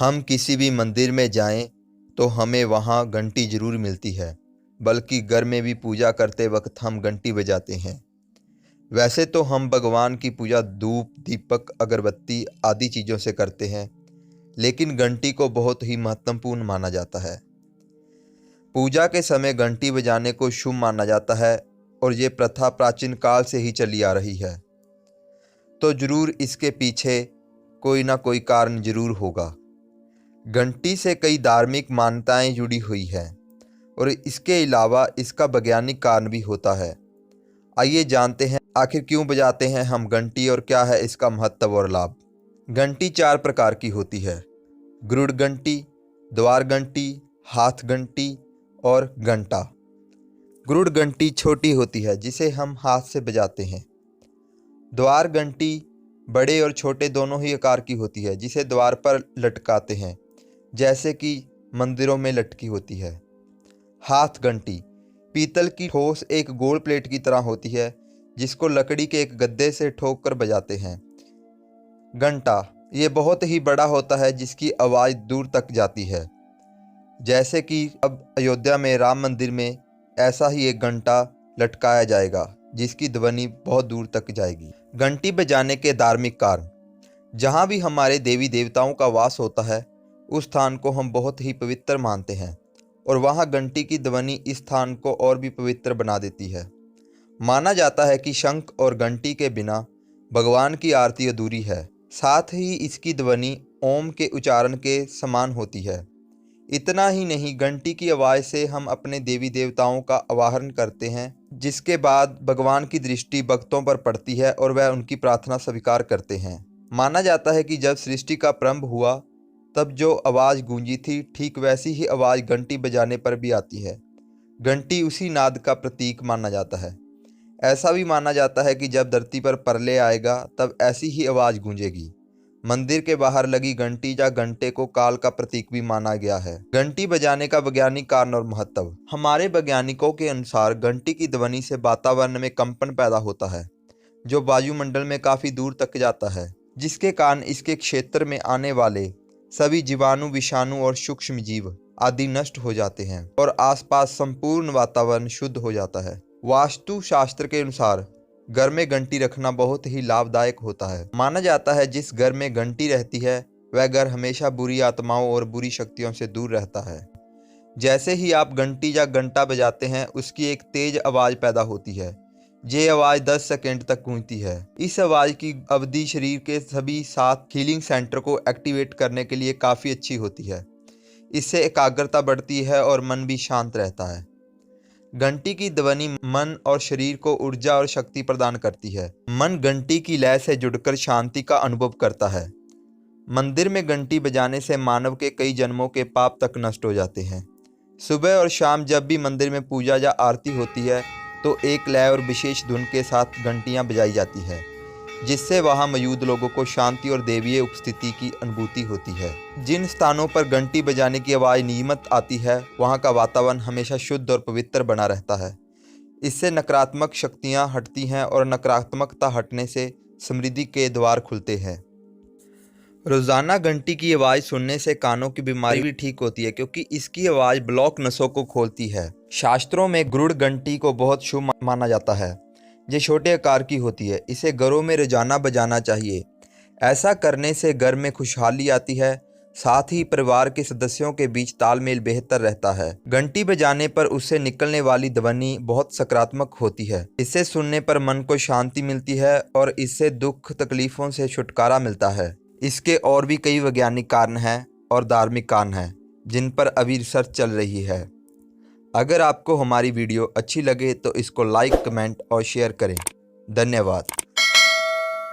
हम किसी भी मंदिर में जाएं तो हमें वहाँ घंटी ज़रूर मिलती है, बल्कि घर में भी पूजा करते वक्त हम घंटी बजाते हैं। वैसे तो हम भगवान की पूजा धूप, दीपक, अगरबत्ती आदि चीज़ों से करते हैं, लेकिन घंटी को बहुत ही महत्वपूर्ण माना जाता है। पूजा के समय घंटी बजाने को शुभ माना जाता है और ये प्रथा प्राचीन काल से ही चली आ रही है। तो ज़रूर इसके पीछे कोई ना कोई कारण ज़रूर होगा। घंटी से कई धार्मिक मान्यताएं जुड़ी हुई हैं और इसके अलावा इसका वैज्ञानिक कारण भी होता है। आइए जानते हैं आखिर क्यों बजाते हैं हम घंटी और क्या है इसका महत्व और लाभ। घंटी 4 प्रकार की होती है: गरुड़ घंटी, द्वार घंटी, हाथ घंटी और घंटा। गरुड़ घंटी छोटी होती है जिसे हम हाथ से बजाते हैं। द्वार घंटी बड़े और छोटे दोनों ही आकार की होती है जिसे द्वार पर लटकाते हैं, जैसे कि मंदिरों में लटकी होती है। हाथ घंटी पीतल की ठोस एक गोल प्लेट की तरह होती है जिसको लकड़ी के एक गद्दे से ठोक कर बजाते हैं। घंटा ये बहुत ही बड़ा होता है जिसकी आवाज़ दूर तक जाती है, जैसे कि अब अयोध्या में राम मंदिर में ऐसा ही एक घंटा लटकाया जाएगा जिसकी ध्वनि बहुत दूर तक जाएगी। घंटी बजाने के धार्मिक कारण: जहाँ भी हमारे देवी देवताओं का वास होता है उस स्थान को हम बहुत ही पवित्र मानते हैं और वहाँ घंटी की ध्वनि इस स्थान को और भी पवित्र बना देती है। माना जाता है कि शंख और घंटी के बिना भगवान की आरती अधूरी है। साथ ही इसकी ध्वनि ओम के उच्चारण के समान होती है। इतना ही नहीं, घंटी की आवाज़ से हम अपने देवी देवताओं का आवाहन करते हैं, जिसके बाद भगवान की दृष्टि भक्तों पर पड़ती है और वह उनकी प्रार्थना स्वीकार करते हैं। माना जाता है कि जब सृष्टि का प्रारंभ हुआ तब जो आवाज़ गूंजी थी, ठीक वैसी ही आवाज़ घंटी बजाने पर भी आती है। घंटी उसी नाद का प्रतीक माना जाता है। ऐसा भी माना जाता है कि जब धरती पर प्रलय आएगा तब ऐसी ही आवाज़ गूंजेगी। मंदिर के बाहर लगी घंटी या घंटे को काल का प्रतीक भी माना गया है। घंटी बजाने का वैज्ञानिक कारण और महत्व: हमारे वैज्ञानिकों के अनुसार घंटी की ध्वनि से वातावरण में कंपन पैदा होता है जो वायुमंडल में काफ़ी दूर तक जाता है, जिसके कारण इसके क्षेत्र में आने वाले सभी जीवाणु, विषाणु और सूक्ष्म जीव आदि नष्ट हो जाते हैं और आसपास संपूर्ण वातावरण शुद्ध हो जाता है। वास्तु शास्त्र के अनुसार घर में घंटी रखना बहुत ही लाभदायक होता है। माना जाता है जिस घर में घंटी रहती है वह घर हमेशा बुरी आत्माओं और बुरी शक्तियों से दूर रहता है। जैसे ही आप घंटी या घंटा बजाते हैं उसकी एक तेज आवाज़ पैदा होती है। ये आवाज़ 10 सेकंड तक गूंजती है। इस आवाज़ की अवधि शरीर के सभी 7 हीलिंग सेंटर को एक्टिवेट करने के लिए काफ़ी अच्छी होती है। इससे एकाग्रता बढ़ती है और मन भी शांत रहता है। घंटी की ध्वनि मन और शरीर को ऊर्जा और शक्ति प्रदान करती है। मन घंटी की लय से जुड़कर शांति का अनुभव करता है। मंदिर में घंटी बजाने से मानव के कई जन्मों के पाप तक नष्ट हो जाते हैं। सुबह और शाम जब भी मंदिर में पूजा या आरती होती है तो एक लय और विशेष धुन के साथ घंटियां बजाई जाती है, जिससे वहां मौजूद लोगों को शांति और दैवीय उपस्थिति की अनुभूति होती है। जिन स्थानों पर घंटी बजाने की आवाज़ नियमित आती है वहां का वातावरण हमेशा शुद्ध और पवित्र बना रहता है। इससे नकारात्मक शक्तियां हटती हैं और नकारात्मकता हटने से समृद्धि के द्वार खुलते हैं। रोज़ाना घंटी की आवाज़ सुनने से कानों की बीमारी भी ठीक होती है, क्योंकि इसकी आवाज़ ब्लॉक नसों को खोलती है। शास्त्रों में गरुड़ घंटी को बहुत शुभ माना जाता है। ये छोटे आकार की होती है। इसे घरों में रोजाना बजाना चाहिए। ऐसा करने से घर में खुशहाली आती है, साथ ही परिवार के सदस्यों के बीच तालमेल बेहतर रहता है। घंटी बजाने पर उससे निकलने वाली ध्वनि बहुत सकारात्मक होती है। इसे सुनने पर मन को शांति मिलती है और इससे दुख तकलीफों से छुटकारा मिलता है। इसके और भी कई वैज्ञानिक कारण हैं और धार्मिक कारण हैं जिन पर अभी रिसर्च चल रही है। अगर आपको हमारी वीडियो अच्छी लगे तो इसको लाइक, कमेंट और शेयर करें। धन्यवाद।